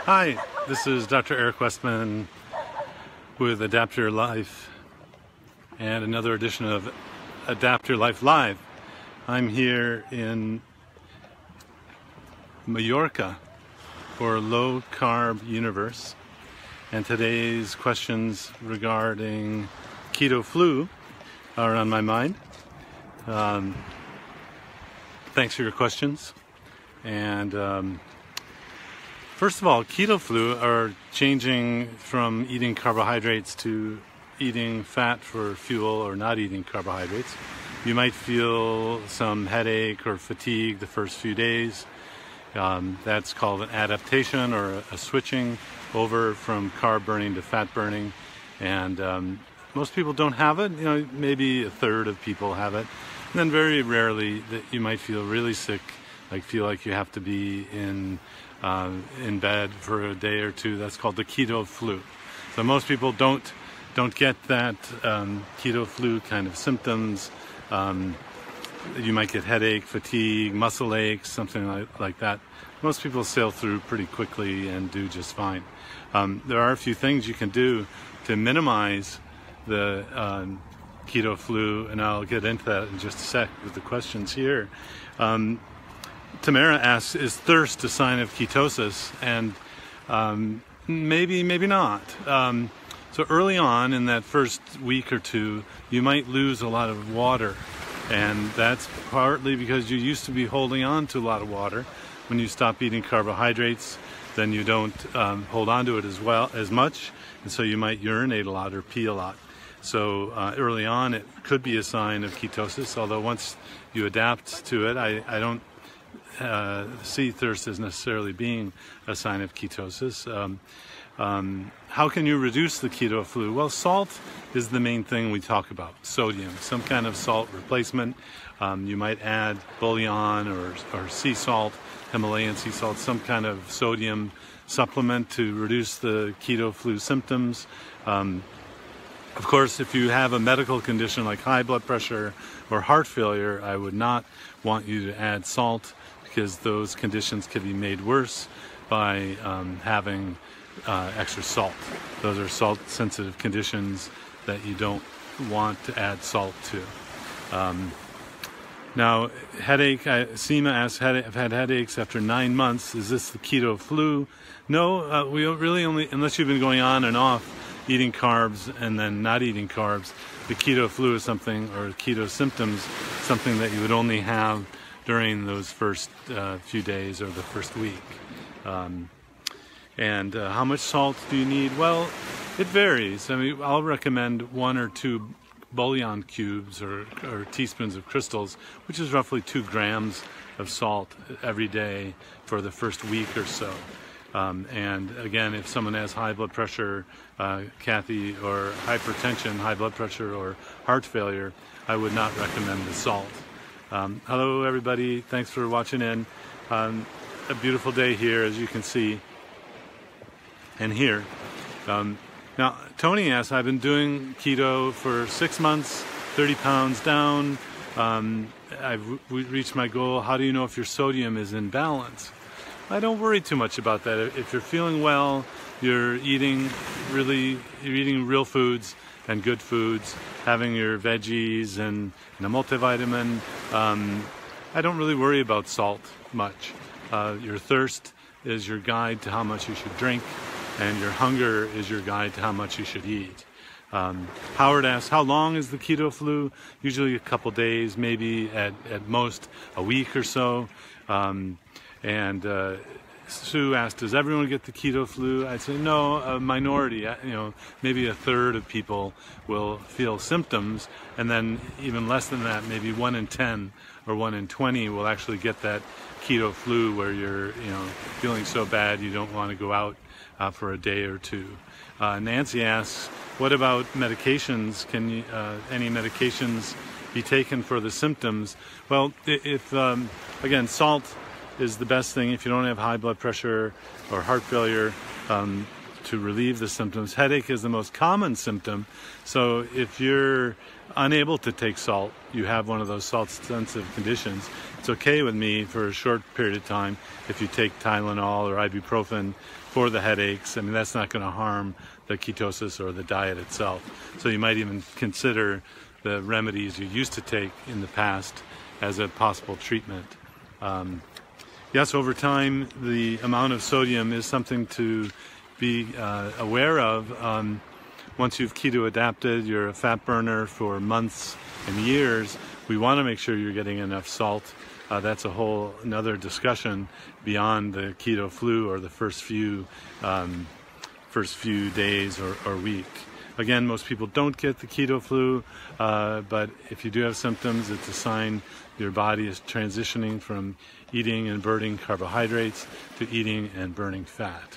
Hi, this is Dr. Eric Westman with Adapt Your Life and another edition of Adapt Your Life Live. I'm here in Mallorca for Low Carb Universe, and today's questions regarding keto flu are on my mind. Thanks for your questions. And first of all, keto flu are changing from eating carbohydrates to eating fat for fuel or not eating carbohydrates. You might feel some headache or fatigue the first few days. That's called an adaptation or a switching over from carb burning to fat burning. And most people don't have it. Maybe a third of people have it. And then very rarely that you might feel really sick, feel like you have to be in bed for a day or two. That's called the keto flu. So most people don't get that keto flu kind of symptoms. You might get headache, fatigue, muscle aches, something like that. Most people sail through pretty quickly and do just fine. There are a few things you can do to minimize the keto flu, and I'll get into that in just a sec with the questions here. Tamara asks, is thirst a sign of ketosis? And maybe not. So early on in that first week or two, you might lose a lot of water. And that's partly because you used to be holding on to a lot of water. When you stop eating carbohydrates, then you don't hold on to it as much. And so you might urinate a lot or pee a lot. So early on, it could be a sign of ketosis. Although once you adapt to it, I don't see thirst as necessarily being a sign of ketosis. How can you reduce the keto flu? Well, salt is the main thing we talk about. Sodium, some kind of salt replacement. You might add bouillon or sea salt, Himalayan sea salt, some kind of sodium supplement to reduce the keto flu symptoms. Of course, if you have a medical condition like high blood pressure or heart failure, I would not want you to add salt, because those conditions can be made worse by having extra salt. Those are salt-sensitive conditions that you don't want to add salt to. Now, headache, Seema asks, I've had headaches after 9 months. Is this the keto flu? No, we don't really, only unless you've been going on and off eating carbs and then not eating carbs. The keto flu is something, or keto symptoms, something that you would only have during those first few days or the first week. And how much salt do you need? Well, it varies. I mean, I'll recommend 1 or 2 bouillon cubes or teaspoons of crystals, which is roughly 2 grams of salt every day for the first week or so. And again, if someone has high blood pressure, Kathy, or hypertension, high blood pressure, or heart failure, I would not recommend the salt. Hello, everybody. Thanks for watching in. A beautiful day here, as you can see and hear. Now, Tony asks, I've been doing keto for 6 months, 30 pounds down. I've reached my goal. How do you know if your sodium is in balance? I don't worry too much about that. If you're feeling well, you're eating real foods and good foods, having your veggies and a multivitamin. I don't really worry about salt much. Your thirst is your guide to how much you should drink, and your hunger is your guide to how much you should eat. Howard asks, how long is the keto flu? Usually a couple days, maybe at most a week or so. Sue asked, does everyone get the keto flu? I'd say no, a minority. Maybe a third of people will feel symptoms, and then even less than that, maybe 1 in 10 or 1 in 20 will actually get that keto flu where you're feeling so bad you don't want to go out for a day or two. Nancy asks, what about medications? Can any medications be taken for the symptoms? Well, if again, salt is the best thing if you don't have high blood pressure or heart failure. to relieve the symptoms. Headache is the most common symptom. So if you're unable to take salt, you have one of those salt-sensitive conditions, it's okay with me for a short period of time if you take Tylenol or ibuprofen for the headaches. I mean, that's not going to harm the ketosis or the diet itself. So you might even consider the remedies you used to take in the past as a possible treatment. Yes, over time, the amount of sodium is something to be aware of. Once you've keto adapted, you're a fat burner for months and years, we want to make sure you're getting enough salt. That's a whole another discussion beyond the keto flu or the first few days or week. Again, most people don't get the keto flu, but if you do have symptoms, it's a sign your body is transitioning from eating and burning carbohydrates to eating and burning fat.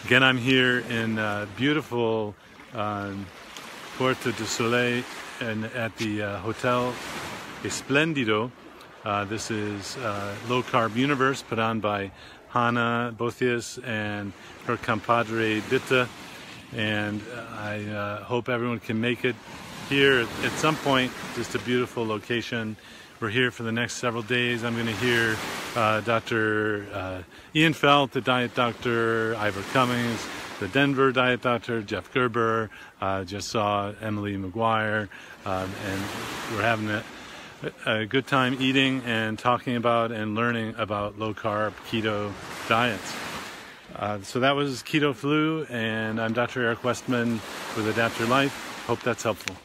Again, I'm here in beautiful Puerto del Soleil and at the Hotel Esplendido. This is Low Carb Universe, put on by Hannah Bothias and her compadre Bitta. And I hope everyone can make it here at some point. Just a beautiful location. We're here for the next several days. I'm going to hear Dr. Ian Felt, the diet doctor, Ivor Cummings, the Denver diet doctor, Jeff Gerber, just saw Emily McGuire, and we're having a good time eating and talking about and learning about low carb keto diets. So that was Keto Flu, and I'm Dr. Eric Westman with Adapt Your Life. Hope that's helpful.